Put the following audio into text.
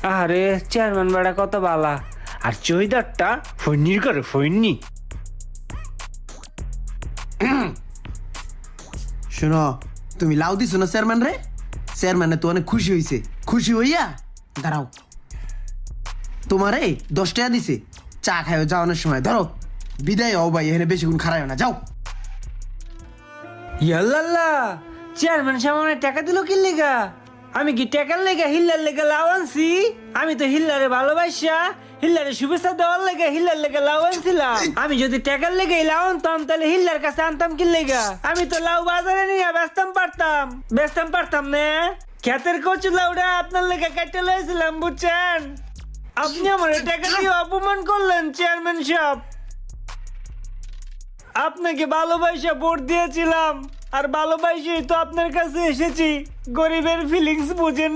আরে চেয়ারম্যান বেড়া কত বালা, আর চৈদারটা ফৈনির করে ফৈনি। শোনো, তুমি লাউ দিছো না চেয়ারম্যান রে? চেয়ারম্যানে তো অনেক খুশি হইছে। খুশি হইয়া দাঁড়াও, তোমারে 10 টাকা দিছে চা খাইও যাওয়ানোর সময়। ধরো, বিদায় হও ভাই, এখানে বেশিক্ষণ খারাইও না, যাও। ইয়াল্লাল্লাহ, চেয়ারম্যান সামনে টাকা দিল কি লেগা? আমি কি টাকার লেগা হিল্লার লেগা লাউ আনছি? আমি তো হিল্লারে ভালোবাসা, হিল্লারে শুভেচ্ছা দেওয়ার লেগা হিল্লার লেগা লাউ আনছিলাম। আমি যদি টাকার লেগে লাউ আনতাম তাহলে হিল্লার কাছে আনতাম কি লেগা? আমি তো লাউ বাজারে নিয়ে বেচতাম পারতাম না। ক্ষেতের কচু লাউটা আপনার লেগে কেটে লয়েছিলাম, বুঝছেন? আপনি আমার টাকা দিয়ে অপমান করলেন চেয়ারম্যান সাহেব। আপনাকে ভালোবাসা ভোট দিয়েছিলাম, আর ভালোবাসি তো আপনার কাছে এসেছি। গরিবের ফিলিংস বুঝেন